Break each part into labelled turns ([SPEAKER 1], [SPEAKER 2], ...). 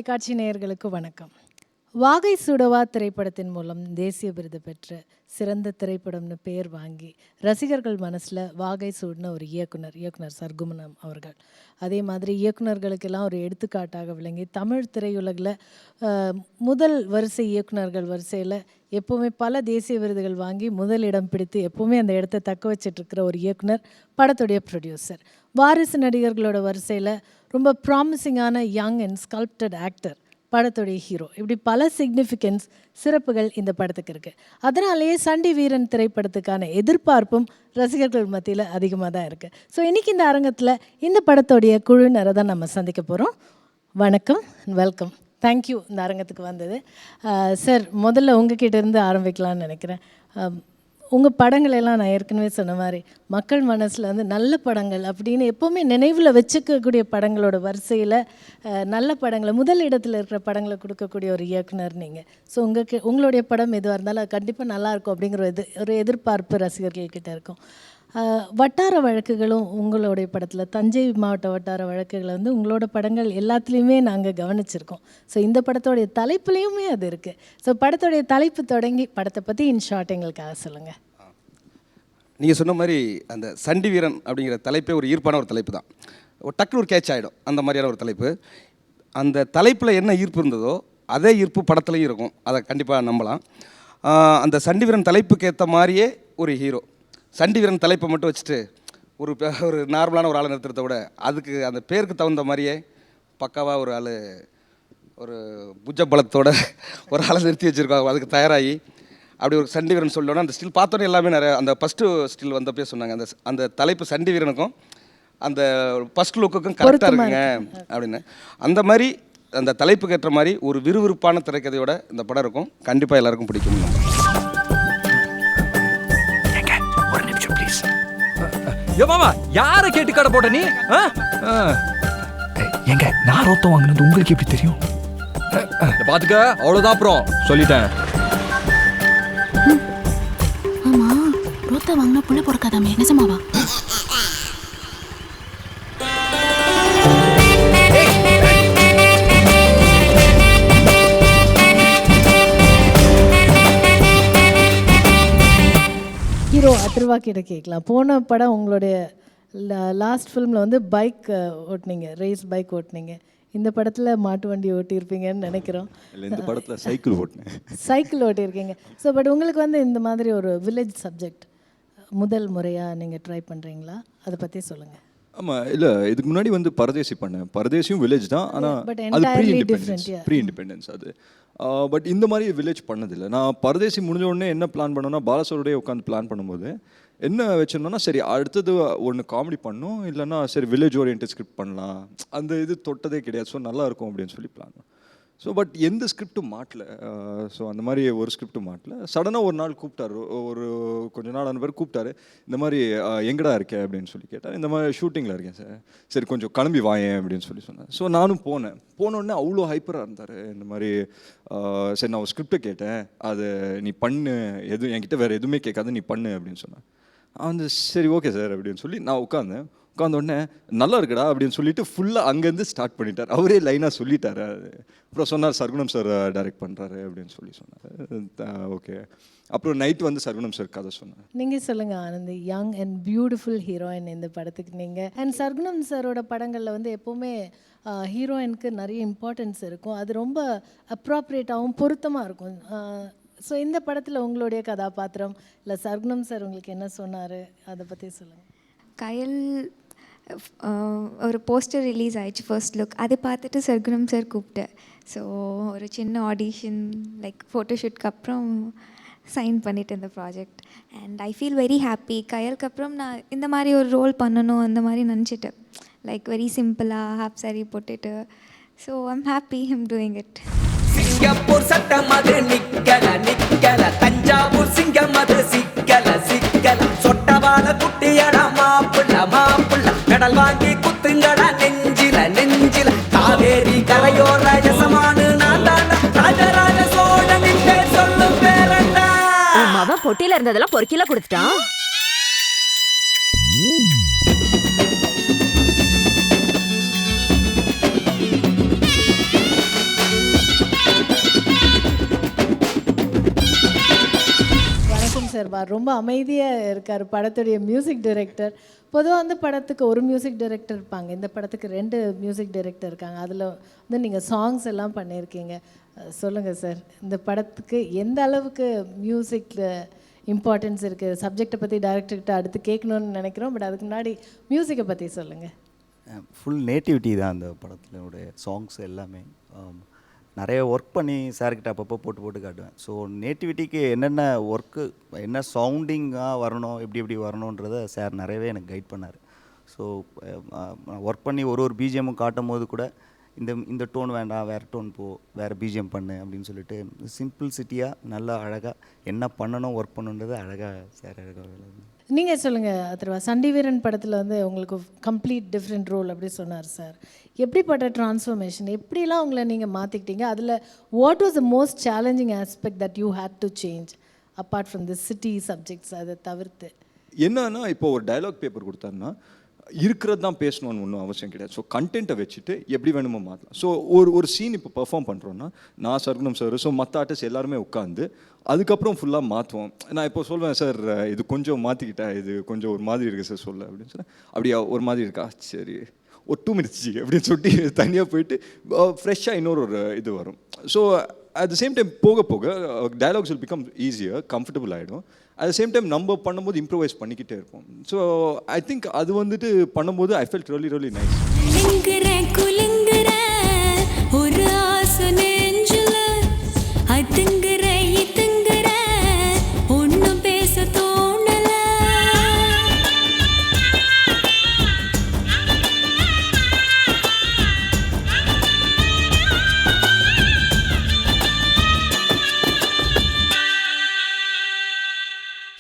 [SPEAKER 1] தொலைக்காட்சி நேயர்களுக்கு வணக்கம். வாகை சுடவா திரைப்படத்தின் மூலம் தேசிய விருது பெற்ற சிறந்த திரைப்படம்னு பேர் வாங்கி ரசிகர்கள் மனசில் வாகை சூடின ஒரு இயக்குனர் சர்க்குமணம் அவர்கள். அதே மாதிரி இயக்குனர்களுக்கெல்லாம் ஒரு எடுத்துக்காட்டாக விளங்கி தமிழ் திரையுலகில் முதல் வரிசை இயக்குனர்கள் வரிசையில் எப்போவுமே பல தேசிய விருதுகள் வாங்கி முதல் இடம் பிடித்து எப்போவுமே அந்த இடத்த தக்க வச்சிட்ருக்கிற ஒரு இயக்குனர், படத்துடைய ப்ரொடியூசர். வாரிசு நடிகர்களோட வரிசையில் ரொம்ப ப்ராமிசிங்கான யங் அண்ட் ஸ்கல்ப்டட் ஆக்டர், படத்துடைய ஹீரோ. இப்படி பல சிக்னிஃபிகன்ஸ் சிறப்புகள் இந்த படத்துக்கு இருக்குது. அதனாலேயே சண்டி வீரன் திரைப்படத்துக்கான எதிர்பார்ப்பும் ரசிகர்கள் மத்தியில் அதிகமாக தான் இருக்குது. ஸோ இன்றைக்கி இந்த அரங்கத்தில் இந்த படத்துடைய குழுவினரை தான் நம்ம சந்திக்க போகிறோம். வணக்கம், வெல்கம், தேங்க்யூ இந்த அரங்கத்துக்கு வந்தது. சார், முதல்ல உங்ககிட்ட இருந்து ஆரம்பிக்கலாம்னு நினைக்கிறேன். உங்கள் படங்களெல்லாம் நான் ஏற்கனவே சொன்ன மாதிரி மக்கள் மனசில் வந்து நல்ல படங்கள் அப்படின்னு எப்போவுமே நினைவில் வச்சுக்கக்கூடிய படங்களோட வரிசையில் நல்ல படங்களை முதல் இடத்துல இருக்கிற படங்களை கொடுக்கக்கூடிய ஒரு இயக்குனர் நீங்கள். ஸோ உங்களுடைய படம் எதுவாக இருந்தாலும் அது கண்டிப்பாக நல்லாயிருக்கும் அப்படிங்கிற ஒரு எதிர்பார்ப்பு ரசிகர்கள்கிட்ட இருக்கும். வட்டார வழக்குகளும் உங்களுடைய படத்தில், தஞ்சை மாவட்ட வட்டார வழக்குகளை வந்து உங்களோட படங்கள் எல்லாத்துலேயுமே நாங்கள் கவனிச்சிருக்கோம். ஸோ இந்த படத்தோடைய தலைப்புலேயுமே அது இருக்குது. ஸோ படத்தோடைய தலைப்பு தொடங்கி படத்தை பற்றி இன் ஷார்ட் எங்களுக்காக சொல்லுங்கள்.
[SPEAKER 2] நீங்கள் சொன்ன மாதிரி அந்த சண்டி வீரன் அப்படிங்கிற தலைப்பே ஒரு ஈர்ப்பான ஒரு தலைப்பு தான். ஒரு டக்குனு ஒரு கேட்ச் ஆகிடும் அந்த மாதிரியான ஒரு தலைப்பு. அந்த தலைப்பில் என்ன ஈர்ப்பு இருந்ததோ அதே ஈர்ப்பு படத்துலையும் இருக்கும், அதை கண்டிப்பாக நம்பலாம். அந்த சண்டி வீரன் தலைப்புக்கு ஏற்ற மாதிரியே ஒரு ஹீரோ. சண்டி வீரன் தலைப்பை மட்டும் வச்சுட்டு ஒரு நார்மலான ஒரு ஆளை நிறுத்துறத விட அதுக்கு அந்த பேருக்கு தகுந்த மாதிரியே பக்காவாக ஒரு ஆள், ஒரு புஜ பலத்தோட ஒரு ஆளை நிறுத்தி வச்சுருக்காங்க. அதுக்கு தயாராகி அப்படி ஒரு சண்டி வீரன் சொல்லணும்னா அந்த ஸ்டில் பார்த்தோன்னே எல்லாமே நிறைய அந்த ஃபஸ்ட்டு ஸ்டில் வந்தப்பே சொன்னாங்க அந்த தலைப்பு சண்டி வீரனுக்கும் அந்த ஃபஸ்ட் லுக்குக்கும் கரெக்டாக இருக்குங்க அப்படின்னு. அந்த மாதிரி அந்த தலைப்புக்கு ஏற்ற மாதிரி ஒரு விறுவிறுப்பான திரைக்கதையோட இந்த படம் இருக்கும். கண்டிப்பாக எல்லாருக்கும் பிடிக்கும்.
[SPEAKER 3] யாரை கேட்டு கடை போட்ட நீ?
[SPEAKER 4] எங்க நான் ரோத்தம் வாங்கினது உங்களுக்கு எப்படி தெரியும்?
[SPEAKER 3] பாத்துக்க, அவ்வளவுதான், அப்புறம் சொல்லிட்டேன்.
[SPEAKER 5] ஆமா, ரோத்தா வாங்கினா புள்ள பொறுக்காதாமே, நிஜமாவா?
[SPEAKER 1] ஹீரோ அத்ருவா கிட்ட கேட்கலாம். போன படம் உங்களுடைய லாஸ்ட் ஃபிலிமில் வந்து பைக் ஓட்டினீங்க, ரேஸ் பைக் ஓட்டினீங்க. இந்த படத்தில் மாட்டு வண்டி ஓட்டியிருப்பீங்கன்னு நினைக்கிறோம்.
[SPEAKER 6] இந்த படத்தில் சைக்கிள்
[SPEAKER 1] ஓட்டியிருக்கீங்க. ஸோ பட் உங்களுக்கு வந்து இந்த மாதிரி ஒரு வில்லேஜ் சப்ஜெக்ட் முதல் முறையாக நீங்கள் ட்ரை பண்ணுறீங்களா? அதை பற்றி சொல்லுங்கள்.
[SPEAKER 6] ஆமாம், இல்லை இதுக்கு முன்னாடி வந்து பரதேசி பண்ணேன். பரதேசியும் வில்லேஜ் தான், ஆனால் அது ப்ரீ இண்டிபெண்டன்ஸ் அது. பட் இந்த மாதிரி வில்லேஜ் பண்ணதில்லை. நான் பரதேசி முடிஞ்ச உடனே என்ன பிளான் பண்ணோன்னா, பாலசோரோடய உட்காந்து பிளான் பண்ணும்போது என்ன வச்சிருந்தோன்னா, சரி அடுத்தது ஒன்று காமெடி பண்ணோம், இல்லைன்னா சரி வில்லேஜ் ஓரியன்ட் ஸ்கிரிப்ட் பண்ணலாம். அந்த இது தொட்டதே கிடையாது. ஸோ நல்லாயிருக்கும் அப்படின்னு சொல்லி பிளான் பண்ணோம். ஸோ பட் எந்த ஸ்கிரிப்டும் மாட்டல. ஸோ அந்த மாதிரி ஒரு ஸ்கிரிப்டும் மாட்டல. சடனாக ஒரு நாள் கூப்பிட்டாரு, ஒரு கொஞ்ச நாள் அந்த பேர் கூப்பிட்டாரு. இந்த மாதிரி எங்கடா இருக்கேன் அப்படின்னு சொல்லி கேட்டார். இந்த மாதிரி ஷூட்டிங்கில் இருக்கேன் சார். சரி கொஞ்சம் கிளம்பி வாயேன் அப்படின்னு சொல்லி சொன்னேன். ஸோ நானும் போனோடனே அவ்வளோ ஹைப்பராக இருந்தார். இந்த மாதிரி சரி நான் ஒரு ஸ்கிரிப்டை கேட்டேன், அது நீ பண்ணு, எதுவும் என்கிட்ட வேறு எதுவுமே கேட்காது, நீ பண்ணு அப்படின்னு சொன்னேன். அந்த சரி ஓகே சார் அப்படின்னு சொல்லி நான் உட்காந்தோடனே நல்லா இருக்குடா அப்படின்னு சொல்லிட்டு ஃபுல்லாக அங்கேருந்து ஸ்டார்ட் பண்ணிட்டார். அவரே லைனாக சொல்லிட்டார். அப்புறம் சொன்னார் சர்க்குணம் சார் டைரக்ட் பண்ணுறாரு அப்படின்னு சொல்லி சொன்னார். ஓகே, அப்புறம் நைட் வந்து சர்க்குணம் சார் கதை சொன்னார்.
[SPEAKER 1] நீங்கள் சொல்லுங்கள் Anand, young and beautiful heroine இந்த படத்துக்கு நீங்கள். அண்ட் சர்க்குணம் சாரோட படங்களில் வந்து எப்போவுமே ஹீரோயினுக்கு நிறைய இம்பார்ட்டன்ஸ் இருக்கும். அது ரொம்ப அப்ராப்ரியேட்டாகவும் பொருத்தமாக இருக்கும். ஸோ இந்த படத்தில் உங்களுடைய கதாபாத்திரம் இல்லை சர்க்குணம் சார் உங்களுக்கு என்ன சொன்னார், அதை பற்றி சொல்லுங்கள்.
[SPEAKER 7] கயல் ஒரு போஸ்டர் ரிலீஸ் ஆயிடுச்சு, ஃபர்ஸ்ட் லுக். அதை பார்த்துட்டு சர்க்குணம் சார் கூப்பிட்டேன். ஸோ ஒரு சின்ன ஆடிஷன் லைக் ஃபோட்டோஷூட்க்கு அப்புறம் சைன் பண்ணிவிட்டு இந்த project. And I feel very happy. கயலுக்கு அப்புறம் நான் இந்த மாதிரி ஒரு ரோல் பண்ணணும் அந்த மாதிரி நினச்சிட்டேன். லைக் வெரி சிம்பிளாக ஹாப் சாரி போட்டுட்டு. So I'm happy I'm doing it.
[SPEAKER 8] Singapore சட்டம் அது நிக்கல, தஞ்சாவூர் சிங்கம் அது சிக்கல, சொட்டவாள குட்டியடா மாப்புள்ள, மெடல் வாங்கி குத்துங்கடா நெஞ்சில, காவேரி கரையோர யசமானு நான்தான, ராஜராஜ சோழனின் பேர் சொல்லு பேரண்டா.
[SPEAKER 9] அவன் பொட்டியில இருந்ததெல்லாம் பொறுக்கில கொடுத்துட்டான்.
[SPEAKER 1] ரொம்ப அமைதியாக இருக்கார் படத்துடைய மியூசிக் டைரக்டர். பொதுவாக வந்து படத்துக்கு ஒரு மியூசிக் டைரக்டர் இருப்பாங்க, இந்த படத்துக்கு 2 மியூசிக் டைரக்டர் இருக்காங்க. அதில் வந்து நீங்கள் சாங்ஸ் எல்லாம் பண்ணியிருக்கீங்க. சொல்லுங்கள் சார், இந்த படத்துக்கு எந்த அளவுக்கு மியூசிக்கில் இம்பார்ட்டன்ஸ் இருக்குது? சப்ஜெக்டை பற்றி டைரக்டர்கிட்ட அடுத்து கேட்கணுன்னு நினைக்கிறோம், பட் அதுக்கு முன்னாடி மியூசிக்கை பற்றி சொல்லுங்கள்.
[SPEAKER 10] ஃபுல் நேட்டிவிட்டி தான் அந்த படத்தினுடைய சாங்ஸ் எல்லாமே. நிறைய ஒர்க் பண்ணி சார்கிட்ட அப்பப்போ போட்டு காட்டுவேன். ஸோ நேட்டிவிட்டிக்கு என்னென்ன ஒர்க்கு, என்ன சவுண்டிங்காக வரணும், எப்படி வரணுன்றதை சார் நிறையவே எனக்கு கைட் பண்ணார். ஸோ ஒர்க் பண்ணி ஒரு பிஜிஎம்மும் காட்டும் போது கூட இந்த டோன் வேண்டாம், வேறு டோன் வேறு பிஜிஎம் பண்ணு அப்படின்னு சொல்லிட்டு சிம்பிள்சிட்டியாக நல்லா அழகாக என்ன பண்ணணும், ஒர்க் பண்ணணுன்றது அழகாக சார் அழகாக.
[SPEAKER 1] நீங்கள் சொல்லுங்கள் அதர்வா, சண்டி வீரன் படத்தில் வந்து உங்களுக்கு கம்ப்ளீட் டிஃப்ரெண்ட் ரோல் அப்படி சொன்னார் சார். எப்படிப்பட்ட ட்ரான்ஸ்ஃபர்மேஷன், எப்படிலாம் உங்களை நீங்கள் மாற்றிக்கிட்டீங்க? அதில் what was the most challenging aspect that you had to change apart from the city subjects? அதை தவிர்த்து
[SPEAKER 6] என்னன்னா, இப்போ ஒரு டயலாக் பேப்பர் கொடுத்தாருன்னா இருக்கிறது தான் பேசணும்னு ஒன்றும் அவசியம் கிடையாது. ஸோ கண்டென்ட்டை வச்சுட்டு எப்படி வேணுமோ மாற்றலாம். ஸோ ஒரு சீன் இப்போ பெர்ஃபார்ம் பண்ணுறோன்னா நான் சர்க்குணம் சார், ஸோ மற்ற ஆர்டிஸ்ட் எல்லாருமே உட்காந்து அதுக்கப்புறம் ஃபுல்லாக மாற்றுவோம். நான் இப்போ சொல்வேன், சார் இது கொஞ்சம் மாற்றிக்கிட்டேன், இது கொஞ்சம் ஒரு மாதிரி இருக்குது சார் சொல்ல அப்படின்னு சொன்னேன். அப்படியா ஒரு மாதிரி இருக்கா, சரி ஒரு 2 minutes அப்படின்னு சொல்லிட்டு தனியாக போயிட்டு ஃப்ரெஷ்ஷாக இன்னொரு இது வரும். So at the same time போக dialogues will become easier, comfortable ஆகிடும். அட் த சேம் டைம் நம்ம பண்ணும்போது இம்ப்ரூவைஸ் பண்ணிக்கிட்டே இருப்போம். ஸோ ஐ திங்க் அது வந்துட்டு பண்ணும்போது ஐ ஃபெல்ட் ரியலி நைஸ். ஒரு ஆசை நெஞ்சில அதுங்கற இதுங்கற ஒண்ணும் பேச தோணல.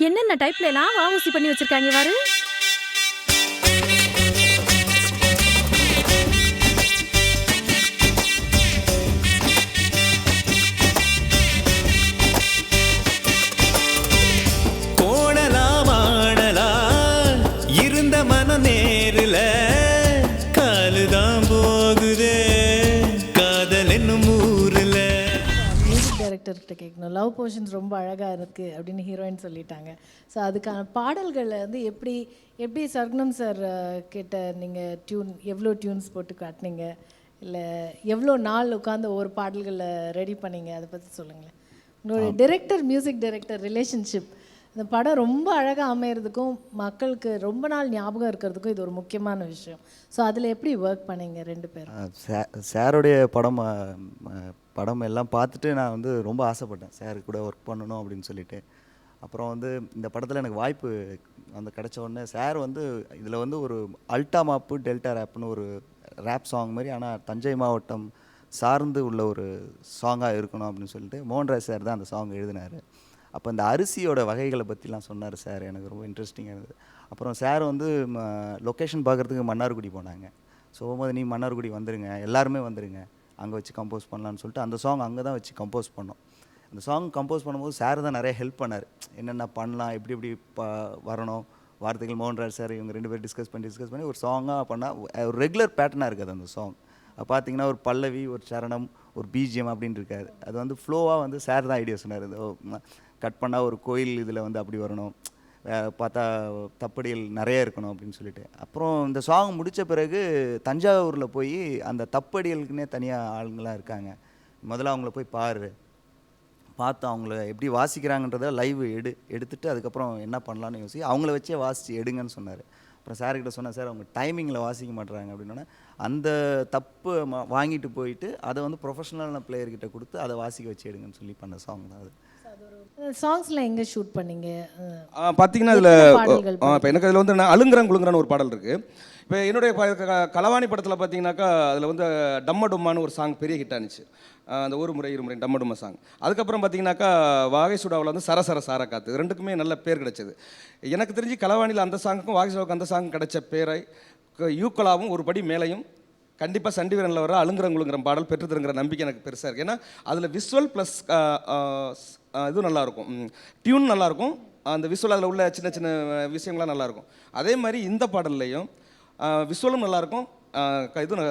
[SPEAKER 9] என்னென்ன டைப்ல எல்லாம் வாவூசி பண்ணி வச்சிருக்காங்க பாரு.
[SPEAKER 1] டைரக்டர்கிட்ட கேட்கணும், லவ் போர்ஷன்ஸ் ரொம்ப அழகாக இருக்குது அப்படின்னு ஹீரோயின் சொல்லிட்டாங்க. ஸோ அதுக்கான பாடல்களை வந்து எப்படி சர்க்குணம் சார் கிட்ட நீங்கள் எவ்வளோ டியூன்ஸ் போட்டு காட்டினீங்க, இல்லை எவ்வளோ நாள் உட்காந்து ஒவ்வொரு பாடல்களை ரெடி பண்ணீங்க, அதை பற்றி சொல்லுங்களேன். உங்களோட மியூசிக் டைரக்டர் ரிலேஷன்ஷிப் இந்த படம் ரொம்ப அழகாக அமைகிறதுக்கும் மக்களுக்கு ரொம்ப நாள் ஞாபகம் இருக்கிறதுக்கும் இது ஒரு முக்கியமான விஷயம். ஸோ அதில் எப்படி ஒர்க் பண்ணீங்க 2 பேரும்?
[SPEAKER 10] சாருடைய படம் எல்லாம் பார்த்துட்டு நான் வந்து ரொம்ப ஆசைப்பட்டேன் சார் கூட ஒர்க் பண்ணணும் அப்படின்னு சொல்லிட்டு. அப்புறம் வந்து இந்த படத்தில் எனக்கு வாய்ப்பு வந்து கிடச்ச உடனே சார் வந்து இதில் வந்து ஒரு அல்டா மாப்பு டெல்டா ரேப்னு ஒரு ரேப் சாங் மாதிரி, ஆனால் தஞ்சை மாவட்டம் சார்ந்து உள்ள ஒரு சாங்காக இருக்கணும் அப்படின்னு சொல்லிட்டு மோகன்ராஜ் சார் தான் அந்த சாங் எழுதினார். அப்போ இந்த அரிசியோட வகைகளை பற்றிலாம் சொன்னார் சார், எனக்கு ரொம்ப இன்ட்ரெஸ்டிங்காக இருந்தது. அப்புறம் சார் வந்து லொக்கேஷன் பார்க்குறதுக்கு மன்னார்குடி போனாங்க. ஸோ போகும்போது நீ மன்னார்குடி வந்துடுங்க, எல்லாருமே வந்துடுங்க, அங்கே வச்சு கம்போஸ் பண்ணலான்னு சொல்லிட்டு அந்த சாங் அங்கே தான் வச்சு கம்போஸ் பண்ணோம். அந்த சாங் கம்போஸ் பண்ணும்போது சார் தான் நிறைய ஹெல்ப் பண்ணார். என்னென்ன பண்ணலாம், எப்படி வரணும், வார்த்தைகள் மோகன்ராஜ் சார் இவங்க 2 பேர் டிஸ்கஸ் பண்ணி ஒரு சாங்காக பண்ணால் ஒரு ரெகுலர் பேட்டர்னாக இருக்காது அந்த சாங். பார்த்தீங்கன்னா ஒரு பல்லவி, ஒரு சரணம், ஒரு பிஜிஎம் அப்படின்னு இருக்காது. அது வந்து ஃப்ளோவாக வந்து சார் தான் ஐடியா சொன்னார். கட் பண்ணால் ஒரு கோயில் இதில் வந்து அப்படி வரணும், பார்த்தா தப்படிகள் நிறைய இருக்கணும் அப்படின்னு சொல்லிட்டு. அப்புறம் இந்த சாங் முடித்த பிறகு தஞ்சாவூரில் போய் அந்த தப்படிகளுக்குன்னே தனியாக ஆளுங்களாம் இருக்காங்க, முதல்ல அவங்கள போய் பார்த்து அவங்கள எப்படி வாசிக்கிறாங்கன்றத லைவ் எடுத்துட்டு அதுக்கப்புறம் என்ன பண்ணலான்னு யோசி அவங்கள வச்சே வாசித்து எடுங்கன்னு சொன்னார். அப்புறம் சார்கிட்ட சொன்னேன், சார் அவங்க டைமிங்கில் வாசிக்க மாட்டுறாங்க அப்படின்னா அந்த தப்பு வாங்கிட்டு போயிட்டு அதை வந்து ப்ரொஃபஷனலான பிளேயர்கிட்ட கொடுத்து அதை வாசிக்க வச்சு எடுங்கன்னு சொல்லி பண்ண சாங் தான் அது.
[SPEAKER 1] சாங்ஸ்லாம் எங்கே ஷூட் பண்ணீங்க?
[SPEAKER 2] பார்த்தீங்கன்னா இதில் இப்போ எனக்கு அதில் வந்து நான் அலுங்குறான்னு ஒரு பாடல் இருக்குது. இப்போ என்னுடைய களவாணி படத்தில் பார்த்தீங்கன்னாக்கா அதில் வந்து டம்ம டும்மான்னு ஒரு சாங் பெரிய ஹிட் ஆனிச்சு, அந்த ஒரு முறை இருமுறை டம்ம டும்மா சாங். அதுக்கப்புறம் பார்த்தீங்கன்னாக்கா வாகை சுடாவில் வந்து சரசர சார காத்து, 2க்குமே நல்ல பேர் கிடைச்சது. எனக்கு தெரிஞ்சு களவாணியில் அந்த சாங்குக்கும் வாகை சுடாவுக்கு அந்த சாங் கிடைச்ச பேரை யூக்கலாவும் ஒரு படி மேலையும் கண்டிப்பாக சண்டி வீரனில் வர அலுங்குறங்குளுங்கிற பாடல் பெற்றுத்தருங்கிற நம்பிக்கை எனக்கு பெருசாக இருக்குது. ஏன்னா அதில் விஷுவல் ப்ளஸ் இதுவும் நல்லாயிருக்கும், டியூன் நல்லாயிருக்கும், அந்த விஷுவல் அதில் உள்ள சின்ன சின்ன விஷயங்கள்லாம் நல்லாயிருக்கும். அதே மாதிரி இந்த பாடல்லையும் விஷுவலும் நல்லாயிருக்கும், இதுவும்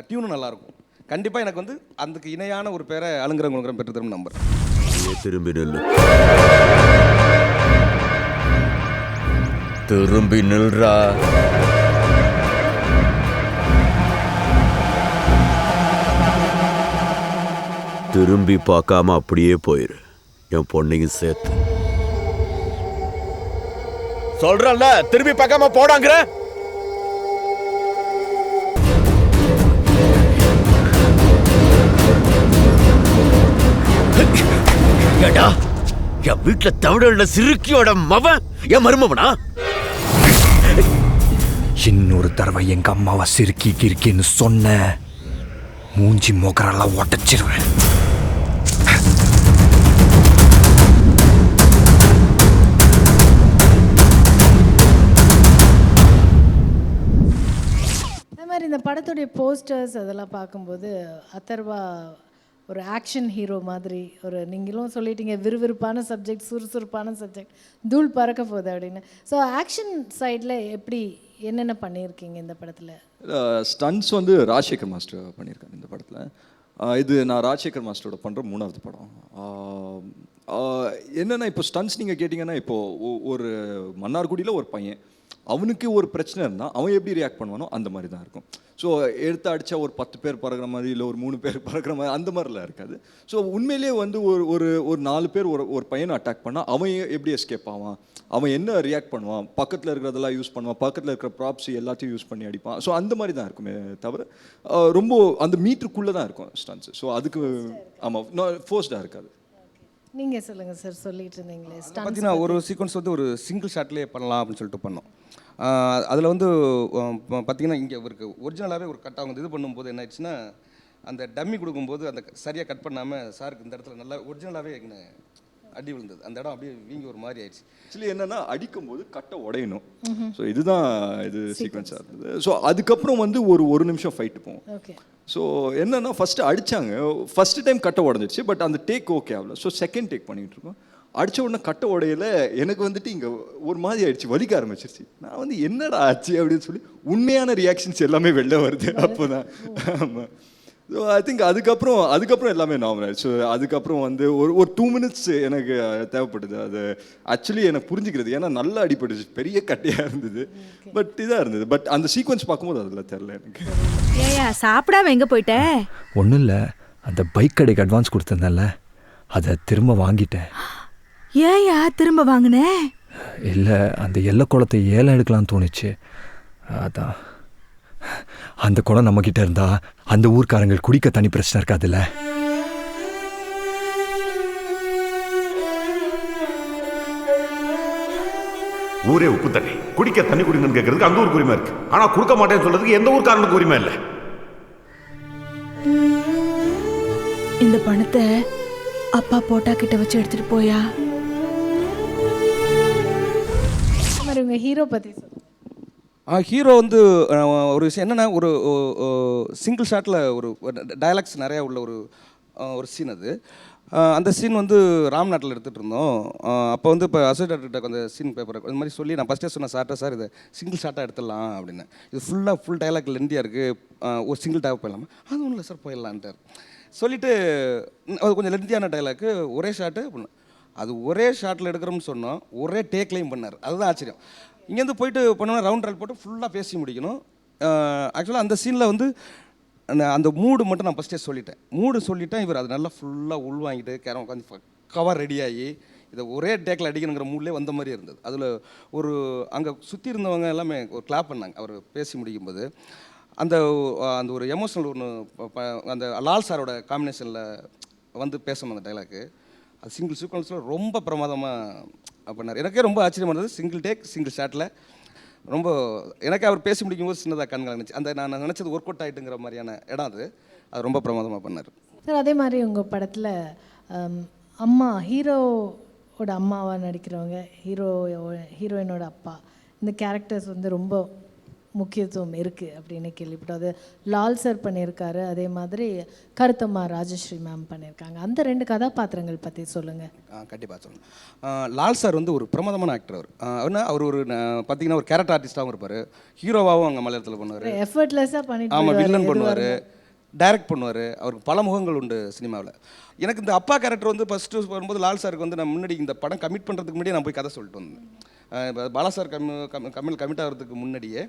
[SPEAKER 2] டியூனும் நல்லாயிருக்கும். கண்டிப்பாக எனக்கு வந்து அதுக்கு இணையான ஒரு பேரை அலுங்குறங்குளுங்கிற பெற்றுத்தரும் நம்புறேன்.
[SPEAKER 11] திரும்பி நில்லு. திரும்பி நில்றா. திரும்பி பார்க்காம அப்படியே போயிரு, என் பொண்ணையும் சேர்த்து. சொல்றல்ல, திரும்பி பார்க்காம போடாங்கிற. ஏடா, என் வீட்டுல தமிழ சிறுக்கியோட மவன் என் மருமவனா?
[SPEAKER 4] இன்னொரு தடவை எங்க அம்மாவை சிறுக்கி கிறுக்கின்னு சொன்ன மூஞ்சி மோக்கரெல்லாம் ஒட்டச்சிருவேன்.
[SPEAKER 1] அதே மாதிரி இந்த படத்துடைய போஸ்டர்ஸ் அதெல்லாம் பார்க்கும்போது அதர்வா ஒரு ஆக்ஷன் ஹீரோ மாதிரி, ஒரு நீங்களும் சொல்லிட்டீங்க விறுவிறுப்பான சப்ஜெக்ட், சுறுசுறுப்பான சப்ஜெக்ட், தூள் பறக்க போகுது அப்படின்னு. ஸோ ஆக்ஷன் சைடில் எப்படி என்னென்ன பண்ணியிருக்கீங்க இந்த படத்தில்?
[SPEAKER 6] ஸ்டன்ட்ஸ் வந்து ராஜசேகர் மாஸ்டர் பண்ணியிருக்காங்க இந்த படத்தில். இது நான் ராஜசேகர் மாஸ்டரோட பண்ணுற 3வது படம். என்னென்னா இப்போ ஸ்டன்ட்ஸ் நீங்கள் கேட்டிங்கன்னா, இப்போது ஒரு மன்னார்குடியில் ஒரு பையன், அவனுக்கு ஒரு பிரச்சனை இருந்தால் அவன் எப்படி ரியாக்ட் பண்ணுவானோ அந்த மாதிரி தான் இருக்கும். ஸோ எடுத்து அடித்தா ஒரு 10 பேர் பறக்கிற மாதிரி, இல்லை ஒரு 3 பேர் பறக்கிற மாதிரி, அந்த மாதிரிலாம் இருக்காது. ஸோ உண்மையிலேயே வந்து ஒரு 4 பேர் ஒரு பையனை அட்டாக் பண்ணால் அவன் எப்படி எஸ்கேப் ஆவான், அவன் என்ன ரியாக்ட் பண்ணுவான், பக்கத்தில் இருக்கிறதெல்லாம் யூஸ் பண்ணுவான், பக்கத்தில் இருக்கிற ப்ராப்ஸ் எல்லாத்தையும் யூஸ் பண்ணி அடிப்பான். ஸோ அந்த மாதிரி தான் இருக்குமே தவிர ரொம்ப அந்த மீட்டருக்குள்ளே தான் இருக்கும் ஸ்டன்ஸ். ஸோ அதுக்கு ஆமாம், ஃபோர்ஸ்டாக இருக்காது.
[SPEAKER 1] நீங்கள் சொல்லுங்கள் சார், சொல்லிட்டு இருந்தீங்களே.
[SPEAKER 2] பார்த்தீங்கன்னா ஒரு சீக்வன்ஸ் வந்து ஒரு சிங்கிள் ஷாட்லேயே பண்ணலாம் அப்படின்னு சொல்லிட்டு பண்ணோம். அதில் வந்து பார்த்திங்கன்னா இங்கே இவருக்கு ஒரிஜினலாகவே ஒரு கட் ஆகுது. இது பண்ணும்போது என்ன ஆயிடுச்சுன்னா, அந்த டம்மி கொடுக்கும்போது அந்த சரியாக கட் பண்ணாமல் சாருக்கு இந்த இடத்துல நல்லா ஒரிஜினலாகவே என்ன அடி விழுந்தது. அந்த இடம் அப்படியே வீங்கி ஒரு மாதிரி ஆயிடுச்சு.
[SPEAKER 6] ஆக்சுவலி என்னென்னா, அடிக்கும்போது கட்டை உடையணும். ஸோ இதுதான் இது சீக்வன்ஸாக இருந்தது. ஸோ அதுக்கப்புறம் வந்து ஒரு நிமிஷம் ஃபைட்டு போகும். ஸோ என்னென்னா, ஃபஸ்ட்டு அடித்தாங்க, ஃபஸ்ட்டு டைம் கட்டை உடஞ்சிருச்சு, பட் அந்த டேக் ஓகே ஆகல. ஸோ செகண்ட் டேக் பண்ணிகிட்டு இருக்கோம். அடித்த உடனே கட்ட உடையில எனக்கு வந்துட்டு இங்கே ஒரு மாதிரி ஆயிடுச்சு, வலிக்க ஆரம்பிச்சிருச்சு. நான் வந்து என்னடா ஆச்சு அப்படின்னு சொல்லி உண்மையான ரியாக்ஷன்ஸ் எல்லாமே வெளில வருது அப்போ தான். ஆமாம். ஸோ ஐ திங்க் அதுக்கப்புறம் எல்லாமே நார்மல் ஆயிடுச்சு. அதுக்கப்புறம் வந்து ஒரு 2 மினிட்ஸ் எனக்கு தேவைப்படுது அது ஆக்சுவலி எனக்கு புரிஞ்சுக்கிறது. ஏன்னா நல்லா அடிபட்டுச்சு, பெரிய கட்டையாக இருந்தது, பட் இதாக இருந்தது. பட் அந்த சீக்வன்ஸ் பார்க்கும்போது அதில் தெரில எனக்கு.
[SPEAKER 9] ஏயா சாப்பிடாம எங்கே போயிட்ட?
[SPEAKER 4] ஒன்றும் இல்லை, அந்த பைக் கடைக்கு அட்வான்ஸ் கொடுத்துருந்தேன்ல, அதை திரும்ப வாங்கிட்டேன்.
[SPEAKER 9] ஏயா திரும்ப வாங்கினே?
[SPEAKER 4] இல்லை, அந்த எல்லை குளத்தை ஏலம் எடுக்கலாம்னு தோணுச்சு. அதான். அந்த குளம் நம்மக்கிட்ட இருந்தா அந்த ஊர்க்காரங்க குடிக்க தண்ணி பிரச்சனை இருக்காதுல்ல.
[SPEAKER 11] ஊரே உப்பு தண்ணி, குடிக்க தண்ணி குடிங்கன்னு கேட்கறதுக்கு அந்த ஊருக்கு உரிமை இருக்கு. ஆனா கொடுக்க மாட்டேன்னு சொல்றதுக்கு எந்த ஊர்க்காரனுக்கு உரிமை இல்லை.
[SPEAKER 5] இந்த பணத்தை அப்பா போட்டா கிட்ட வச்சு எடுத்துட்டு போயா.
[SPEAKER 1] உங்கள் ஹீரோ பற்றி சொல்லுங்கள்.
[SPEAKER 2] ஹீரோ வந்து ஒரு விஷயம் என்னென்னா, ஒரு சிங்கிள் ஷாட்டில் ஒரு டயலாக்ஸ் நிறையா உள்ள ஒரு சீன் அது. அந்த சீன் வந்து ராம்நாட்டில் எடுத்துகிட்டு இருந்தோம். அப்போ வந்து இப்போ அசோசியேட் அந்த சீன் பேப்பர் இந்த மாதிரி சொல்லி நான் ஃபஸ்ட்டே சொன்னேன் சார்ட்ட, சார் இதை சிங்கிள் ஷாட்டாக எடுத்துடலாம் அப்படின்னு. இது ஃபுல் டயலாக் லெந்தியாக இருக்குது, ஒரு சிங்கிள் டேப் போயிடலாமா? அது ஒன்றும் இல்லை சார், போயிடலான்ட்டார். சொல்லிவிட்டு அது கொஞ்சம் லெந்தியான டயலாக்கு, ஒரே ஷாட்டு அப்படின்னு. அது ஒரே ஷாட்டில் எடுக்கிறோம்னு சொன்னோம், ஒரே டேக்லையும் பண்ணார். அதுதான் ஆச்சரியம். இங்கேருந்து போயிட்டு பண்ணோன்னா ரவுண்ட் ரால் போட்டு ஃபுல்லாக பேசி முடிக்கணும். ஆக்சுவலாக அந்த சீனில் வந்து அந்த மூடு மட்டும் நான் ஃபஸ்ட்டே சொல்லிட்டேன். இவர் அது நல்லா ஃபுல்லாக உள்வாங்கிட்டு கேரம் உட்காந்து கவர் ரெடியாகி இதை ஒரே டேக்கில் அடிக்கணுங்கிற மூட்லேயே வந்த மாதிரி இருந்தது. அதில் அங்கே சுற்றி இருந்தவங்க எல்லாமே ஒரு கிளாப் பண்ணாங்க அவர் பேசி முடிக்கும்போது. அந்த ஒரு எமோஷனல் ஒன்று அந்த லால் சாரோட காம்பினேஷனில் வந்து பேசணும் அந்த டைலாக்கு. அது சிங்கிள் சீக்வன்ஸில் ரொம்ப பிரமாதமாக பண்ணார். எனக்கே ரொம்ப ஆச்சரியமாக இருந்தது. சிங்கிள் டேக், சிங்கிள் ஷாட்டில் ரொம்ப எனக்கு அவர் பேசி முடிக்கும்போது சின்னதாக கண்கள் நினச்சி அந்த நான் நினச்சது ஒர்க் அவுட் ஆகிட்டுங்கிற மாதிரியான இடம் அது ரொம்ப பிரமாதமாக பண்ணார்
[SPEAKER 1] சார். அதே மாதிரி உங்கள் படத்தில் அம்மா, ஹீரோவோட அம்மாவாக நடிக்கிறவங்க, ஹீரோயினோட அப்பா, இந்த கேரக்டர்ஸ் வந்து ரொம்ப முக்கியத்துவம் இருக்குது அப்படின்னு கேள்விப்பட்டோம். அது லால் சார் பண்ணியிருக்காரு, அதே மாதிரி கருத்தம்மா ராஜஸ்ரீ மேம் பண்ணியிருக்காங்க. அந்த 2 கதாபாத்திரங்கள் பற்றி சொல்லுங்கள்.
[SPEAKER 2] கண்டிப்பாக சொல்லணும். லால் சார் வந்து ஒரு பிரமாதமான ஆக்டர். அவர் ஒரு பார்த்தீங்கன்னா ஒரு கேரக்டர் ஆர்டிஸ்டாகவும் இருப்பார், ஹீரோவாகவும் அங்கே மலையாளத்தில் பண்ணுவார்,
[SPEAKER 1] எஃபர்ட்லெஸ்ஸாக பண்ணிட்டு.
[SPEAKER 2] ஆமாம், வில்லன் பண்ணுவார், டைரக்ட் பண்ணுவார். அவருக்கு பல முகங்கள் உண்டு சினிமாவில். எனக்கு இந்த அப்பா கேரக்டர் வந்து ஃபஸ்ட்டு வரும்போது லால் சாருக்கு வந்து நான் முன்னாடி இந்த படம் கமிட் பண்ணுறதுக்கு முன்னாடியே நான் போய் கதை சொல்லிட்டு வந்தேன். பாலா சார் கமிட் ஆகிறதுக்கு முன்னாடியே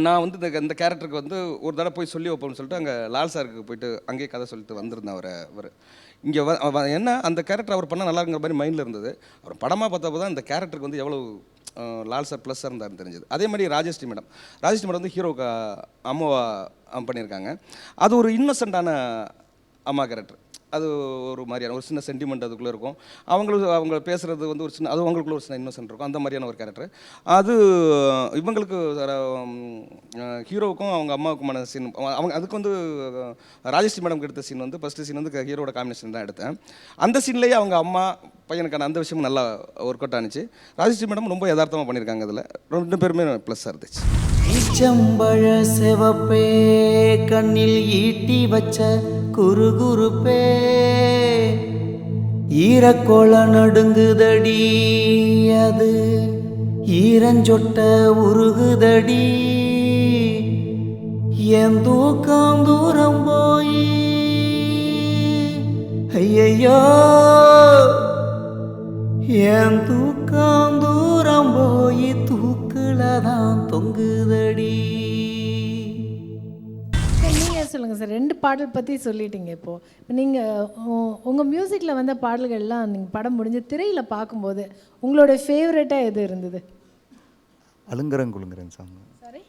[SPEAKER 2] நான் வந்து இந்த கேரக்டருக்கு வந்து ஒரு தடவை போய் சொல்லி வைப்போம்னு சொல்லிட்டு அங்கே லால் சாருக்கு போயிட்டு அங்கேயே கதை சொல்லிட்டு வந்திருந்தேன். அவர் இங்கே என்ன அந்த கேரக்டர் அவர் பண்ணால் நல்லாங்கிற மாதிரி மைண்டில் இருந்தது. அவர் படமாக பார்த்தப்போ தான் இந்த கேரக்டருக்கு வந்து எவ்வளோ லால் சார் ப்ளஸ்ஸாக இருந்தாருன்னு தெரிஞ்சது. அதே மாதிரி ராஜஸ்ரீ மேடம் வந்து ஹீரோக்கு அம்மாவா பண்ணியிருக்காங்க. அது ஒரு இன்னசென்ட்டான அம்மா கேரக்டர். அது ஒரு மாதிரியான ஒரு சின்ன சென்டிமெண்ட் அதுக்குள்ளே இருக்கும். அவங்க பேசுகிறது வந்து ஒரு சின்ன அது அவங்களுக்குள்ள ஒரு சின்ன இன்னசென்ட் இருக்கும். அந்த மாதிரியான ஒரு கேரக்டர். அது இவங்களுக்கு ஹீரோவுக்கும் அவங்க அம்மாவுக்குமான சீன் அவங்க அதுக்கு வந்து ராஜஸ்ரீ மேடம்க்கு எடுத்த சீன் வந்து ஃபஸ்ட்டு சீன் வந்து ஹீரோட காம்பினேஷன் தான் எடுத்தேன். அந்த சீன்லேயே அவங்க அம்மா பையனுக்கான அந்த விஷயமும் நல்லா ஒர்க் அவுட் ஆனிச்சு. ராஜஸ்ரீ மேடம் ரொம்ப யதார்த்தமாக பண்ணியிருக்காங்க. அதில் 2 பேருமே ப்ளஸ்ஸாக இருந்துச்சு.
[SPEAKER 12] ஈச்சம்பழ செவப்பே கண்ணில் ஈட்டி வச்ச குறுகுறுப்பே ஈரக்கோள நடுங்குதடி அது ஈரஞ்சொட்ட உருகுதடி என் தூக்கம் தூரம் போய் ஐயையோ என் தூக்கம் தூரம் போய் தூக்குல தான் தொங்குதடி.
[SPEAKER 1] நீங்கள் சொல்லுங்கள் சார், 2 பாடல் பற்றி சொல்லிட்டீங்க. இப்போ நீங்கள் உங்கள் மியூசிக்கில் வந்த பாடல்கள்லாம் நீங்கள் படம் முடிஞ்சு திரையில் பார்க்கும்போது உங்களோட ஃபேவரட்டாக எது இருந்தது?
[SPEAKER 10] அலுங்கரங்குலுங்குறேன் சாங்.
[SPEAKER 1] சாரி,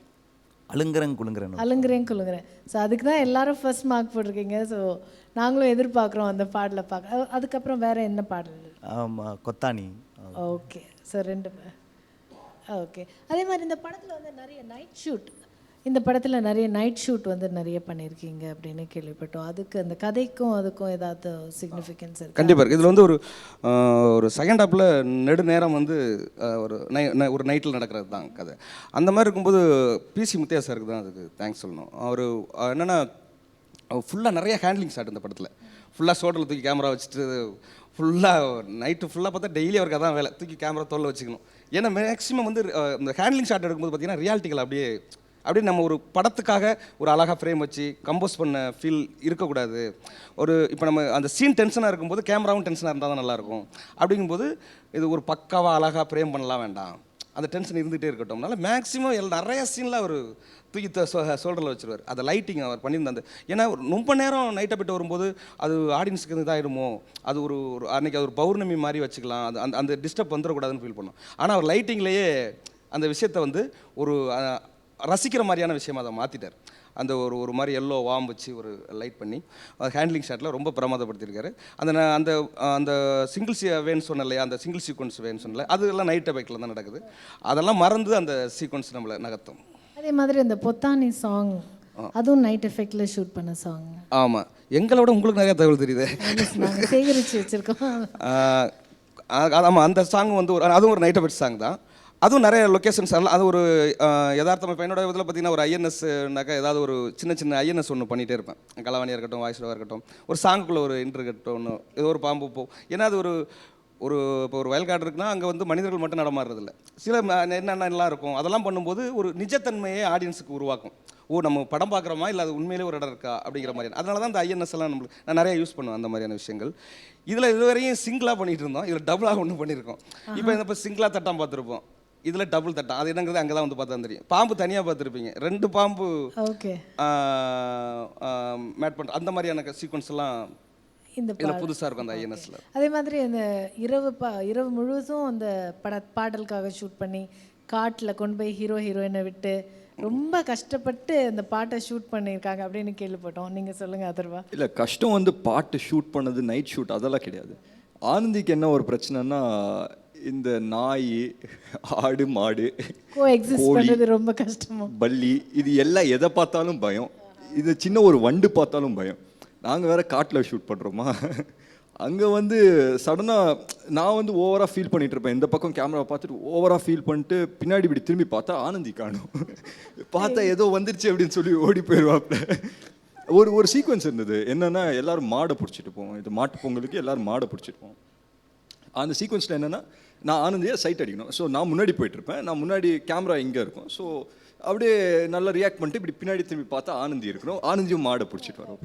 [SPEAKER 10] அலுங்கரங்குலுங்குறேன்.
[SPEAKER 1] ஸோ அதுக்கு தான் எல்லாரும் ஃபர்ஸ்ட் மார்க் போட்டிருக்கீங்க. ஸோ நாங்களும் எதிர்பார்க்குறோம் அந்த பாடலை பார்க்க. அதுக்கப்புறம் வேறு என்ன பாடல்?
[SPEAKER 10] ஆமாம், கொத்தானி.
[SPEAKER 1] Okay, so 2. ஓகே. அதே மாதிரி இந்த படத்தில் வந்து நிறைய நைட் ஷூட் வந்து நிறைய பண்ணியிருக்கீங்க அப்படின்னு கேள்விப்பட்டோம். அதுக்கு அந்த கதைக்கும் அதுக்கும் ஏதாவது சிக்னிஃபிகன்ஸ் இருக்கு?
[SPEAKER 2] கண்டிப்பாக. இதில் வந்து ஒரு செகண்ட் ஹாப்பில் நெடுநேரம் வந்து ஒரு நைட்டில் நடக்கிறது தான் கதை. அந்த மாதிரி இருக்கும்போது பிசி முத்தையா சாருக்கு தான் அதுக்கு தேங்க்ஸ் சொல்லணும். அவர் என்னென்னா ஃபுல்லாக நிறைய ஹேண்ட்லிங் ஷாட் இந்த படத்தில். ஃபுல்லாக ஷோல்டரில் தூக்கி கேமரா வச்சுட்டு ஃபுல்லாக நைட்டு ஃபுல்லாக பார்த்தா டெய்லி அவருக்கு அதான் வேலை, தூக்கி கேமரா தோளில் வச்சுக்கணும். ஏன்னா மேக்ஸிமம் வந்து இந்த ஹேண்ட்லிங் ஷாட் எடுக்கும்போது பார்த்தீங்கன்னா ரியாலிட்டிகள் அப்படியே நம்ம ஒரு படத்துக்காக ஒரு அழகாக ஃப்ரேம் வச்சு கம்போஸ் பண்ண ஃபீல் இருக்கக்கூடாது. இப்போ நம்ம அந்த சீன் டென்ஷனாக இருக்கும்போது கேமராவும் டென்ஷனாக இருந்தால் தான் நல்லாயிருக்கும். அப்படிங்கும்போது இது ஒரு பக்காவாக அழகாக ஃப்ரேம் பண்ணலாம் வேண்டாம், அந்த டென்ஷன் இருந்துகிட்டே இருக்கட்டும். அதனால் மேக்ஸிமம் நிறைய சீனில் அவர் தூக்கி ஷோல்டரில் வச்சுருவார். அந்த லைட்டிங் அவர் பண்ணியிருந்த ஏன்னா ரொம்ப நேரம் நைட்டை போய்ட்டு வரும்போது அது ஆடியன்ஸுக்கு இதாகிடுமோ, அது ஒரு அன்றைக்கி அது ஒரு பௌர்ணமி மாதிரி வச்சுக்கலாம், அது அந்த டிஸ்டர்ப் வந்துடக்கூடாதுன்னு ஃபீல் பண்ணோம். ஆனால் அவர் லைட்டிங்லேயே அந்த விஷயத்தை வந்து ஒரு ரசிக்கிற மாதிரியான விஷயமாக அதை மாற்றிட்டார். அந்த ஒரு மாதிரி எல்லோ வாம் வச்சு ஒரு லைட் பண்ணி ஹேண்ட்லிங் ஷாட்டில் ரொம்ப பிரமாதப்படுத்தியிருக்காரு. அந்த அந்த சிங்கிள்ஸ் வேன்னு சொன்ன இல்லையா, அந்த சிங்கிள் சீக்வன்ஸ் வேன்னு சொன்னல, அதெல்லாம் நைட் பைக்கில் தான் நடக்குது. அதெல்லாம் மறந்து அந்த சீக்வன்ஸ் நம்மளை நகர்த்தும்.
[SPEAKER 1] அதே மாதிரி அந்த பொத்தானி சாங் அதுவும் நைட் எஃபெக்டில் ஷூட் பண்ண சாங்.
[SPEAKER 2] ஆமாம், எங்களோட உங்களுக்கு நிறையா தகவல் தெரியுது,
[SPEAKER 1] நாங்கள் சேகரித்து வச்சுருக்கோம்.
[SPEAKER 2] ஆமாம், அந்த சாங் வந்து அதுவும் ஒரு நைட் எஃபெக்ட் சாங் தான். அதுவும் நிறைய லொக்கேஷன்ஸ் எல்லாம் அது ஒரு யதார்த்தமாக. இப்போ என்னோட இதில் பார்த்தீங்கன்னா ஒரு ஐஎன்எஸ்னாக்கா ஏதாவது ஒரு சின்ன ஐஎன்எஸ் ஒன்று பண்ணிகிட்டே இருப்பேன். கலவாணியாக இருக்கட்டும், வாய்ஸ்டாக இருக்கட்டும், ஒரு சாங்குக்குள்ளே ஒரு இன்ட்ரு கட்டும் ஒன்று, ஏதோ ஒரு பாம்பு போகும். ஏன்னா அது இப்போ ஒரு வயல்காடு இருக்குன்னா அங்கே வந்து மனிதர்கள் மட்டும் நடமாடுறதில்ல, சில என்னென்னலாம் இருக்கும். அதெல்லாம் பண்ணும்போது ஒரு நிஜத்தன்மையை ஆடியன்ஸுக்கு உருவாக்கும். நம்ம படம் பார்க்குறோமா இல்லை அது உண்மையிலே ஒரு இடம் இருக்கா அப்படிங்கிற மாதிரி. அதனால தான் இந்த ஐஎன்எஸ் எல்லாம் நான் நிறைய யூஸ் பண்ணுவேன் அந்த மாதிரியான விஷயங்கள். இதில் இதுவரையும் சிங்கிளாக பண்ணிகிட்டு இருந்தோம், இதில் டபுளாக ஒன்று பண்ணியிருக்கோம். இப்போ சிங்கிளாக தட்டான் பார்த்துருப்போம், இதில் டபுள் தட்டம். அது என்னங்கிறது அங்கே தான் வந்து பார்த்தா தெரியும். பாம்பு தனியாக பார்த்துருப்பீங்க, 2 பாம்பு மேட் பண்ணுற அந்த மாதிரியான சீக்வன்ஸ் எல்லாம் இதில் புதுசாக இருக்கும் அந்த ஐஎன்எஸ்ல.
[SPEAKER 1] அதே மாதிரி அந்த இரவு முழுவதும் அந்த பாடலுக்காக ஷூட் பண்ணி காட்டில் கொண்டு போய் ஹீரோயினை விட்டு ரொம்ப கஷ்டப்பட்டு அந்த பாட்டை ஷூட் பண்ணியிருக்காங்க அப்படின்னு கேள்விப்பட்டோம். நீங்கள் சொல்லுங்கள் அதர்வா.
[SPEAKER 6] இல்லை, கஷ்டம் வந்து பாட்டு ஷூட் பண்ணது, நைட் ஷூட் அதெல்லாம் கிடையாது. ஆனந்திக்கு என்ன ஒரு பிரச்சனைனா, இந்த நாய், ஆடு, மாடு,
[SPEAKER 1] கோஎக்ஸிஸ்ட் ரொம்ப கஷ்டமா,
[SPEAKER 6] பல்லி, இது எல்லாம் எதை பார்த்தாலும் பயம். இது சின்ன ஒரு வண்டு பார்த்தாலும் பயம். நாங்கள் வேறு காட்டில் ஷூட் பண்ணுறோமா, அங்கே வந்து சடனாக நான் வந்து ஓவராக ஃபீல் பண்ணிகிட்டு இருப்பேன். இந்த பக்கம் கேமரா பார்த்துட்டு ஓவராக ஃபீல் பண்ணிட்டு பின்னாடி இப்படி திரும்பி பார்த்தா ஆனந்தி காணும். பார்த்தா ஏதோ வந்துருச்சு அப்படின்னு சொல்லி ஓடி போயிடுவாப்புல. ஒரு சீக்வன்ஸ் இருந்தது என்னென்னா, எல்லோரும் மாடை பிடிச்சிட்டு போவோம். இது மாட்டு பொங்கலுக்கு எல்லோரும் மாடை பிடிச்சிட்டு போவோம். அந்த சீக்வன்ஸில் என்னென்னா, நான் ஆனந்தியை சைட் அடிக்கணும். ஸோ நான் முன்னாடி போயிட்டுருப்பேன், நான் முன்னாடி கேமரா இங்கே இருக்கும். ஸோ அப்படியே நல்லா ரியாக்ட் பண்ணிட்டு இப்படி பின்னாடி திரும்பி பார்த்தா ஆனந்தி இருக்கணும். ஆனந்தியும் மாடை பிடிச்சிட்டு வரோம்.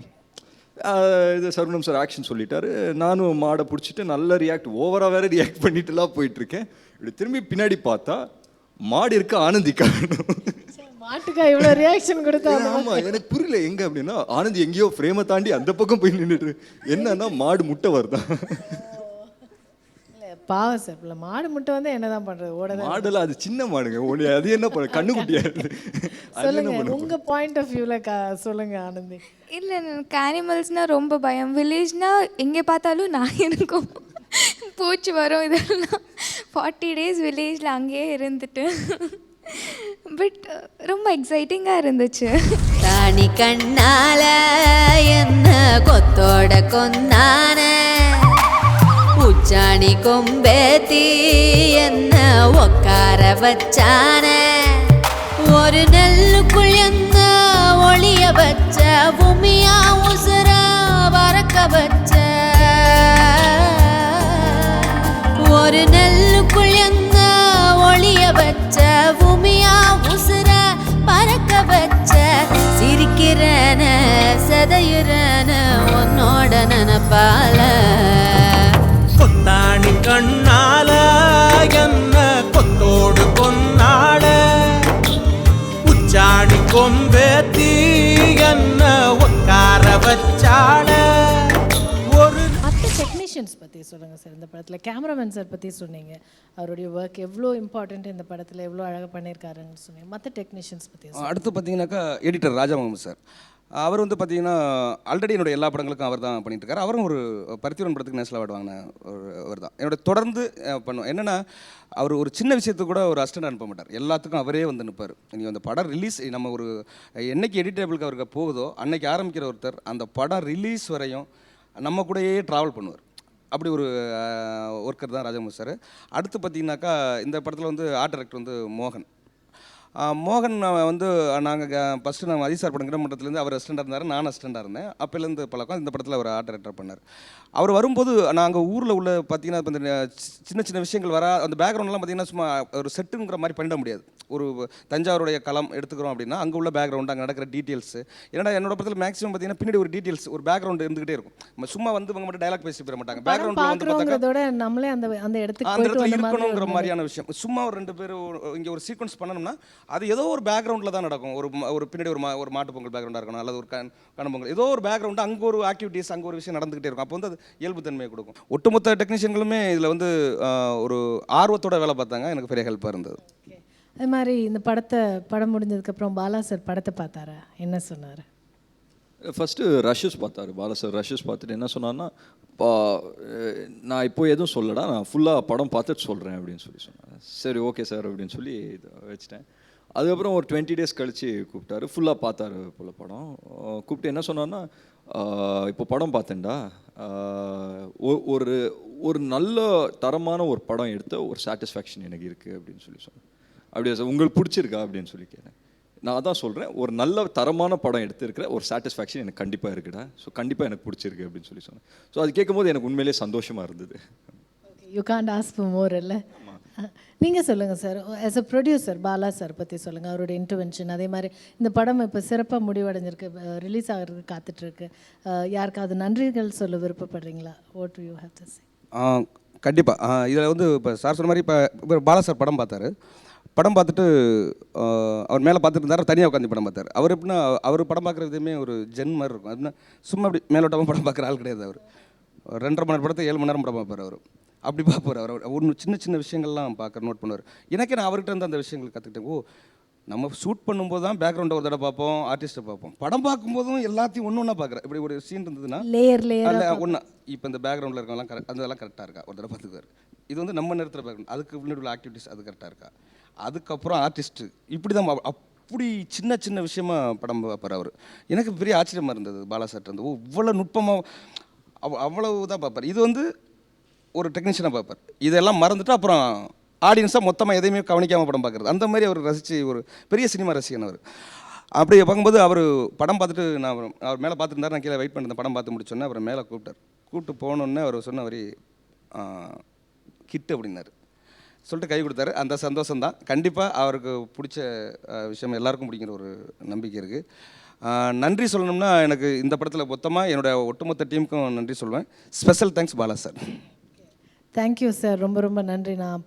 [SPEAKER 6] இது சர்வனம் சார் ஆக்ஷன் சொல்லிட்டாரு. நானும் மாடை பிடிச்சிட்டு நல்லா ஓவராக வேற ரியாக்ட் பண்ணிட்டுலாம் போயிட்டுருக்கேன். இப்படி திரும்பி பின்னாடி பார்த்தா மாடு இருக்க ஆனந்தி காணும்.
[SPEAKER 1] மாட்டுக்கா இவ்வளோ ரியாக்ஷன் கொடுத்தாங்க.
[SPEAKER 6] ஆமாம், எனக்கு புரியல எங்கே அப்படின்னா ஆனந்தி எங்கேயோ ஃப்ரேமை தாண்டி அந்த பக்கம் போய் நின்றுட்டு என்னன்னா மாடு முட்டை வருதான்.
[SPEAKER 1] இல்லை பாவம் சார், இல்லை மாடு முட்டை வந்து என்ன தான் பண்ணுறது, ஓட
[SPEAKER 6] மாடுல அது சின்ன மாடுங்க, அது என்ன பண்ண கண்ணுக்குட்டியா
[SPEAKER 1] சொல்லுங்க உங்க பாயிண்ட் ஆஃப் வியூவில் சொல்லுங்க ஆனந்தி.
[SPEAKER 7] இல்லை எனக்கு அனிமல்ஸ்னால் ரொம்ப பயம். வில்லேஜ்னால் எங்கே பார்த்தாலும் நான் இருக்கும், பூச்சி வரும், இதெல்லாம் 40 days வில்லேஜில் அங்கேயே இருந்துட்டு பட் ரொம்ப எக்ஸைட்டிங்காக இருந்துச்சு.
[SPEAKER 13] தானி கண்ணால என்ன கொத்தோட கொந்தான உச்சாணி கொம்பேத்தி என்ன உக்கார வச்சான ஒரு நெல்லுக்குள் என்ன ஒளிய வச்ச பூமியா உசுர பறக்க வச்ச ஒரு நெல்லுக்குள் என்ன ஒளிய வச்ச பூமியா உசுர பறக்க வச்ச சிரிக்கிறன சதையுறன உன்னோட நனப்பால
[SPEAKER 8] கொத்தாணி கண்ணால என்ன கொத்தோடு கொன்னாட உச்சாணி கொம்பேத்தி என்ன உட்கார வச்சாட. ஒரு
[SPEAKER 1] மற்ற டெக்னீஷியன்ஸ் பற்றி சொல்லுங்கள் சார். இந்த படத்தில் கேமராமேன் சார் பற்றி சொன்னீங்க, அவருடைய ஒர்க் எவ்வளோ இம்பார்ட்டண்ட் இந்த படத்தில் எவ்வளோ அழகாக பண்ணியிருக்காருன்னு சொன்னீங்க. மற்ற டெக்னீஷியன்ஸ் பற்றி
[SPEAKER 2] அடுத்து பார்த்தீங்கன்னாக்கா எடிட்டர் ராஜா முகமது சார். அவர் வந்து பார்த்தீங்கன்னா ஆல்ரெடி என்னோடய எல்லா படங்களுக்கும் அவர் தான் பண்ணிட்டு இருக்காரு. அவரும் ஒரு பருத்திவன் படத்துக்கு நேஷனல் அவார்டு வாங்கின அவர் தான் என்னோட தொடர்ந்து பண்ணுவோம். என்னென்னா அவர் ஒரு சின்ன விஷயத்துக்கு கூட ஒரு அசிஸ்டன்ட் அனுப்ப மாட்டார், எல்லாத்துக்கும் அவரே வந்து நிற்பார். நீங்கள் அந்த படம் ரிலீஸ் நம்ம ஒரு என்னைக்கு எடிட்டேபிளுக்கு அவருக்கு போகுதோ அன்னைக்கு ஆரம்பிக்கிற ஒருத்தர் அந்த படம் ரிலீஸ் வரையும் நம்ம கூடயே ட்ராவல் பண்ணுவார். அப்படி ஒரு ஒர்க்கர் தான் ராஜமுகமது சார். அடுத்து பார்த்தீங்கன்னாக்கா இந்த படத்தில் வந்து ஆர்ட் டைரக்டர் வந்து மோகன். மோகன் வந்து நாங்கள் ஃபஸ்ட்டு நான் அதிசார் படம் கிரமண்டத்துலேருந்து அவர் அசிஸ்டண்டாக இருந்தார், நான் அசிஸ்டண்டாக இருந்தேன். அப்போலேருந்து பழக்கம். இந்த படத்தில் அவர் ஆர்ட் டைரக்டர் பண்ணார். அவர் வரும்போது நாங்கள் ஊரில் உள்ள பார்த்தீங்கன்னா இப்போ இந்த சின்ன சின்ன விஷயங்கள் வர அந்த பேக்ரவுண்ட்லாம் பார்த்தீங்கன்னா சும்மா ஒரு செட்டுங்கிற மாதிரி பண்ணிட முடியாது. ஒரு தஞ்சாவூருடைய களம் எடுத்துக்கிறோம் அப்படின்னா அங்கே உள்ள பேக்ரவுண்டு, அங்கே நடக்கிற டீட்டெயில்ஸு. ஏன்னா என்னோட படத்தில் மேக்ஸிமம் பார்த்தீங்கன்னா பின்னாடி ஒரு டீட்டெயில்ஸ் ஒரு பேக்ரவுண்டு இருந்துகிட்டே இருக்கும். நம்ம சும்மா வந்து இவங்க மட்டும் டைலாக் பேசி போயிட மாட்டாங்க. பேக்ரவுண்டில் வந்து பார்த்தா
[SPEAKER 1] நம்மளே அந்த இடத்துக்கு
[SPEAKER 2] இருக்கணுங்கிற மாதிரியான விஷயம். சும்மா ஒரு 2 பேர் இங்கே ஒரு சீக்வன்ஸ் பண்ணணும்னா அது ஏதோ ஒரு பேக்ரவுண்டில் தான் நடக்கும். ஒரு பின்னாடி ஒரு மாட்டு பொங்கல் பேக்ரவுண்டாக இருக்கணும், அல்லது ஒரு கணபொங்கல், ஏதோ ஒரு பேக்ரவுண்டு, அங்கே ஒரு ஆக்டிவிட்டீஸ், அங்கே ஒரு விஷயம் நடந்துகிட்டே இருக்கும். அப்போ வந்து அது இயல்புத்தன்மையை கொடுக்கும். ஒட்டுமொத்த டெக்னீஷியன்களுமே இதில் வந்து ஒரு ஆர்வத்தோட வேலை பார்த்தாங்க. எனக்கு பெரிய ஹெல்ப்பாக இருந்தது.
[SPEAKER 1] அது மாதிரி இந்த படம் முடிஞ்சதுக்கப்புறம் பாலா சார் படத்தை பார்த்தாரா, என்ன சொன்னார்?
[SPEAKER 6] ஃபஸ்ட்டு ரஷஸ் பார்த்தாரு பாலா சார். ரஷஸ் பார்த்துட்டு என்ன சொன்னார்னா, நான் இப்போ எதுவும் சொல்லடா, நான் ஃபுல்லாக படம் பார்த்துட்டு சொல்கிறேன் அப்படின்னு சொன்னார். சரி ஓகே சார் அப்படின்னு சொல்லி இதை வச்சுட்டேன். அதுக்கப்புறம் ஒரு 20 days கழித்து கூப்பிட்டாரு. ஃபுல்லாக பார்த்தாரு போல் படம். கூப்பிட்டு என்ன சொன்னார்னா, இப்போ படம் பார்த்தேன்டா, ஒரு நல்ல தரமான ஒரு படம் எடுத்த ஒரு சாட்டிஸ்ஃபேக்ஷன் எனக்கு இருக்குது அப்படின்னு சொன்னேன். அப்படியா சார், உங்களுக்கு பிடிச்சிருக்கா அப்படின்னு சொல்லி கேட்டேன். நான் அதான் சொல்கிறேன், ஒரு நல்ல தரமான படம் எடுத்துருக்கிற ஒரு சாட்டிஸ்ஃபேக்ஷன் எனக்கு கண்டிப்பாக இருக்குடா. ஸோ கண்டிப்பாக எனக்கு பிடிச்சிருக்கு அப்படின்னு சொன்னேன். ஸோ அது கேட்கும்போது எனக்கு உண்மையிலேயே சந்தோஷமாக இருந்தது.
[SPEAKER 1] You can't ask for more இல்லை? நீங்கள் சொல்லுங்கள் sir, as a producer Bala sir பற்றி சொல்லுங்கள், அவரோட இன்டர்வென்ஷன். அதே மாதிரி இந்த படம் இப்போ சிறப்பாக முடிவடைஞ்சிருக்கு, ரிலீஸ் ஆகிறதுக்கு காத்துட்ருக்கு. யாருக்காவது நன்றிகள் சொல்ல விருப்பப்படுறீங்களா? What you have to say?
[SPEAKER 2] கண்டிப்பாக இதில் வந்து இப்போ சார் சொன்ன மாதிரி இப்போ பாலா சார் படம் பார்த்தாரு. படம் பார்த்துட்டு அவர் மேலே பார்த்துட்டு இருந்தார், தனியாக உட்காந்து படம் பார்த்தார். அவர் எப்படின்னா அவர் படம் பார்க்குற விதமே ஒரு ஜென் மாதிரி இருக்கும். அப்படின்னா சும்மா அப்படி மேலோட்டமாக படம் பார்க்குற ஆள் கிடையாது. அவர் 2.5 மணி நேரம் படத்தை 7 மணி நேரம் படம் பார்ப்பார். அவர் அப்படி பார்ப்பார். அவர் ஒன்று சின்ன சின்ன விஷயங்கள்லாம் பார்க்க நோட் பண்ணுவார். எனக்கே நான் அவர்கிட்ட இருந்து அந்த விஷயங்கள் கற்றுக்கிட்டேன். ஓ, நம்ம ஷூட் பண்ணும்போது தான் பேக்ரவுண்டை ஒரு தடவை பார்ப்போம், ஆர்டிஸ்ட்டை பார்ப்போம். படம் பார்க்கும்போதும் எல்லாத்தையும் ஒன்று ஒன்றா பார்க்குறேன். இப்படி ஒரு சீன் இருந்ததுன்னா
[SPEAKER 1] லேயர்
[SPEAKER 2] ஒன்றா இப்போ இந்த பேக்ரவுண்டில் இருக்கவங்களாம் அதெல்லாம் கரெக்டாக இருக்கா ஒரு தடவை பார்த்துக்குவார். இது வந்து நம்ம நேரத்தில் பேக்ரவுண்ட், அதுக்கு முன்னாடி உள்ள ஆக்டிவிட்டிஸ் அது கரெக்டாக இருக்கா, அதுக்கப்புறம் ஆர்டிஸ்ட்டு, இப்படி தான் அப்படி சின்ன சின்ன விஷயமா படம் பார்ப்பார் அவர். எனக்கு பெரிய ஆச்சரியமாக இருந்தது பாலா சார் வந்து. இவ்வளோ நுட்பமாக அவ்வளவு தான் பார்ப்பார். இது வந்து ஒரு டெக்னீஷியனாக பார்ப்பார். இதெல்லாம் மறந்துட்டு அப்புறம் ஆடியன்ஸாக மொத்தமாக எதையுமே கவனிக்காமல் படம் பார்க்குறது, அந்த மாதிரி அவர் ரசித்து ஒரு பெரிய சினிமா ரசிகன் அவர். அப்படி பார்க்கும்போது அவர் படம் பார்த்துட்டு நான் அவர் மேலே பார்த்துருந்தார், நான் கீழே வெயிட் பண்ணிருந்தேன். படம் பார்த்து முடிச்சோன்னே அவர் மேலே கூப்பிட்டு போனோன்னே அவர் சொன்ன வரி கிட்டு அப்படின்னாரு. சொல்லிட்டு கை கொடுத்தாரு. அந்த சந்தோஷம்தான். கண்டிப்பாக அவருக்கு பிடிச்ச விஷயம் எல்லாருக்கும் பிடிக்கிற ஒரு நம்பிக்கை இருக்குது. நன்றி சொல்லணும்னா எனக்கு இந்த படத்தில் மொத்தமாக என்னோடய ஒட்டுமொத்த டீமுக்கும் நன்றி சொல்வேன். Special thanks Bala sir.
[SPEAKER 1] Thank you sir, ரொம்ப ரொம்ப நன்றி. நான்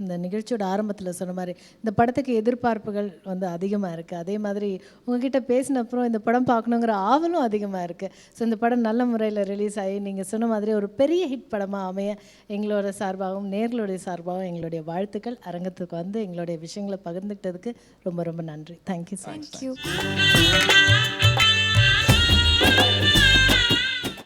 [SPEAKER 1] இந்த நிகழ்ச்சியோட ஆரம்பத்தில் சொன்ன மாதிரி இந்த படத்துக்கு எதிர்பார்ப்புகள் வந்து அதிகமாக இருக்குது. அதே மாதிரி உங்ககிட்ட பேசின அப்புறம் இந்த படம் பார்க்கணுங்கிற ஆவலும் அதிகமாக இருக்குது. ஸோ இந்த படம் நல்ல முறையில் ரிலீஸ் ஆகி நீங்கள் சொன்ன மாதிரி ஒரு பெரிய ஹிட் படமாக அமைய எங்களோட சார்பாகவும் நேர்களுடைய சார்பாகவும் எங்களுடைய வாழ்த்துக்கள். அரங்கத்துக்கு வந்து எங்களுடைய விஷயங்களை பகிர்ந்துக்கிட்டதுக்கு ரொம்ப ரொம்ப நன்றி. Thank you sir.
[SPEAKER 7] தேங்க்யூ.